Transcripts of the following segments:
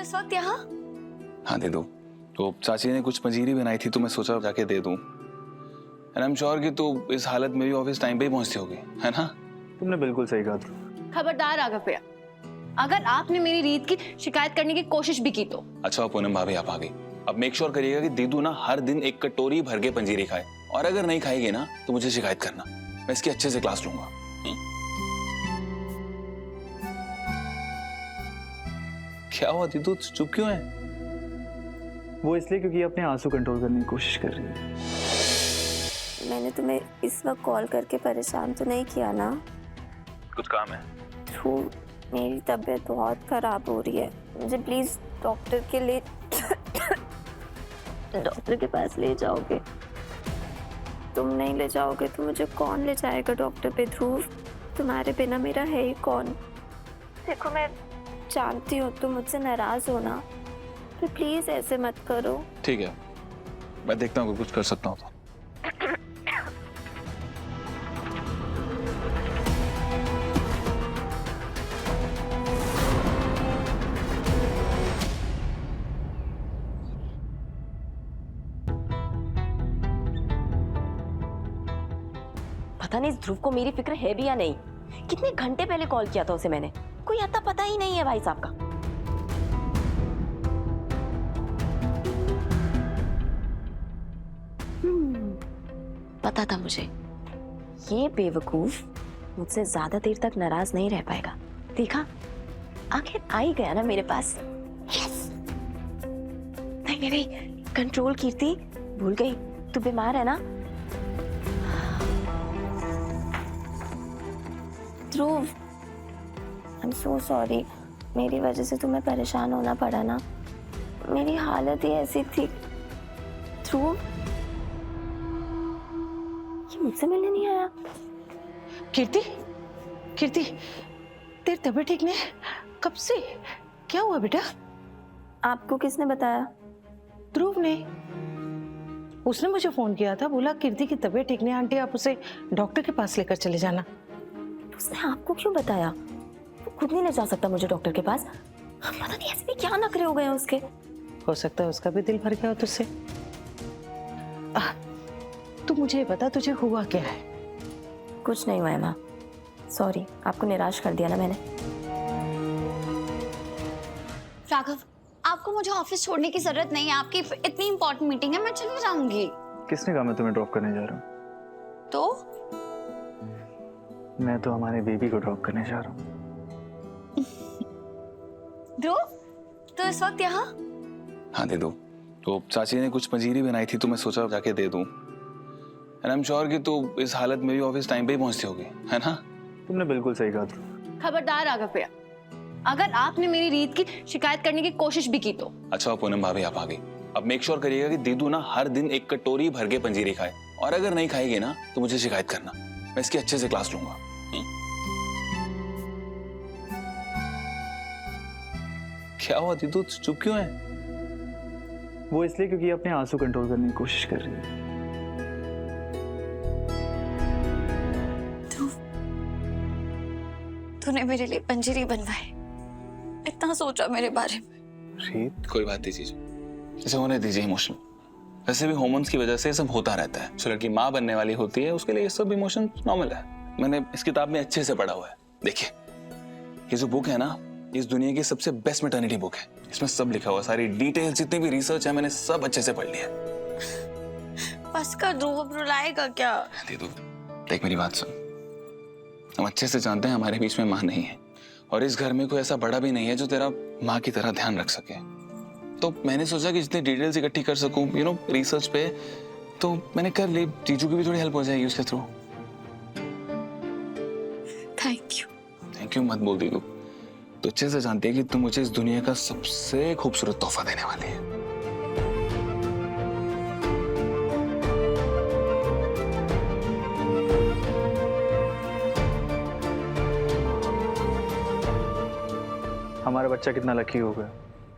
इस वक्त यहाँ? हाँ दे दो। तो चाची ने कुछ पंजीरी बनाई थी तो मैं सोचा जाके दे दूं। एंड आई एम श्योर कि तू इस हालत में भी ऑफिस टाइम पे ही पहुंचती होगी, है ना? तुमने बिल्कुल सही कहा ध्रुव। खबरदार राघव भैया, अगर आपने मेरी रीत की शिकायत करने की कोशिश भी की तो। अच्छा पूनम भाभी आप आ गई। अब मेक श्योर करिएगा कि दीदू ना हर दिन एक कटोरी भर के पंजीरी खाए, और अगर नहीं खाएगी ना तो मुझे शिकायत करना, मैं इसकी अच्छे से क्लास लूंगा। क्या हुआ दीदू, चुप क्यों है? वो इसलिए क्योंकि ये अपने आंसू कंट्रोल करने की कोशिश कर रही है। मैंने तुम्हें इस वक्त कॉल करके परेशान तो नहीं किया ना? कुछ काम है? ध्रुव, मेरी तबीयत बहुत खराब हो रही है, मुझे प्लीज डॉक्टर के पास ले जाओगे? तुम नहीं ले जाओगे तो मुझे कौन ले जाएगा डॉक्टर पे? ध्रुव, तुम्हारे बिना मेरा है ही कौन? देखो मैं जानती हूँ तुम मुझसे नाराज हो ना, तो प्लीज ऐसे मत करो। ठीक है, मैं देखता हूँ कुछ कर सकता हूँ तो। पता नहीं इस ध्रुव को मेरी फिक्र है भी या नहीं। कितने घंटे पहले कॉल किया था उसे मैंने, कोई आता पता ही नहीं है भाई साहब का। पता था मुझे ये बेवकूफ मुझसे ज्यादा देर तक नाराज नहीं रह पाएगा। देखा, आखिर आ ही गया ना मेरे पास। यस। नहीं नहीं, कंट्रोल कीर्ति, भूल गई तू बीमार है ना। ध्रुव, आई एम सो सॉरी, मेरी वजह से तुम्हें परेशान होना पड़ा ना, मेरी हालत ही ऐसी थी। ध्रुव, ये मुझसे मिलने नहीं आया? कीर्ति, कीर्ति, तेरी तबीयत ठीक नहीं? कब से? क्या हुआ बेटा? आपको किसने बताया? ध्रुव ने। उसने मुझे फोन किया था, बोला कीर्ति की तबीयत ठीक नहीं आंटी, आप उसे डॉक्टर के पास लेकर चले जाना। उसने आपको क्यों बताया? वो खुद नहीं ले जा सकता मुझे डॉक्टर के पास? पता नहीं ऐसे भी क्या नखरे हो गए हैं उसके। हो सकता है उसका भी दिल भर गया हो तुझसे। तू मुझे ये बता, तुझे हुआ क्या है? कुछ नहीं हुआ है माँ, सॉरी, आपको निराश कर दिया ना मैंने। राघव, आपको मुझे ऑफिस छोड़ने की जरूरत नहीं है, आपकी इतनी इंपॉर्टेंट मीटिंग है, मैं चली जाऊंगी। किसने कहा मैं तुम्हें ड्रॉप करने जा रहा हूँ? तो मैं तो हमारे बेबी को ड्रॉप करने जा रहा हूँ। ध्रुव, तो इस वक्त यहाँ? हाँ दे दो। तो चाची ने कुछ पंजीरी बनाई थी तो मैं सोचा जाके दे दूं। एंड आई एम श्योर कि तू इस हालत में भी ऑफिस टाइम पे ही पहुंचती होगी, है ना? तुमने बिल्कुल सही कहा ध्रुव। खबरदार राघव भैया, अगर आपने मेरी रीत की शिकायत करने की कोशिश भी की तो। अच्छा पूनम भाभी आप आ गई। अब मेक श्योर करिएगा कि दीदू ना हर दिन एक कटोरी भर के पंजीरी खाए, और अगर नहीं खाएगी ना तो मुझे शिकायत करना, मैं इसकी अच्छे से क्लास लूंगा। क्या हुआ दीदू, चुप क्यों है? वो इसलिए क्योंकि ये अपने आंसू कंट्रोल करने की कोशिश कर रही है। तूने मेरे लिए पंजीरी बनवाई, इतना सोचा मेरे बारे में। रीत, कोई बात नहीं चीज, इसे होने दीजिए इमोशनल। वैसे भी हार्मोन्स की वजह से ये सब होता रहता है। जो लड़की माँ बनने वाली होती है उसके लिए ये सब इमोशन नॉर्मल है। मैंने इस किताब में अच्छे से पढ़ा हुआ है। देखिए, ये जो बुक है ना, इस दुनिया की सबसे बेस्ट मैटरनिटी बुक है। इसमें सब लिखा हुआ, सारी डिटेल्स, जितनी भी रिसर्च है, मैंने सब अच्छे से पढ़ लिया है। बस कर दो, अब रुलाएगा क्या? दीदू देख मेरी बात सुन, हम अच्छे से जानते हैं हमारे बीच में माँ नहीं है, और इस घर में कोई ऐसा बड़ा भी नहीं है जो तेरा माँ की तरह ध्यान रख सके। तो मैंने सोचा कि जितनी डिटेल्स इकट्ठी कर सकूं रिसर्च पे, तो मैंने कर ली। जीजू की भी थोड़ी हेल्प हो जाएगी उसके थ्रू। थैंक यू मत बोल दीदू, तो अच्छे से जानती है कि तुम मुझे इस दुनिया का सबसे खूबसूरत तोहफा देने वाली है। हमारा बच्चा कितना लकी होगा।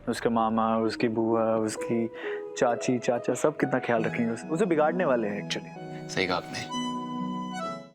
उसके मामा, उसकी बुआ, उसकी चाची, चाचा सब कितना ख्याल रखेंगे उसे बिगाड़ने वाले हैं एक्चुअली। सही कहा आपने।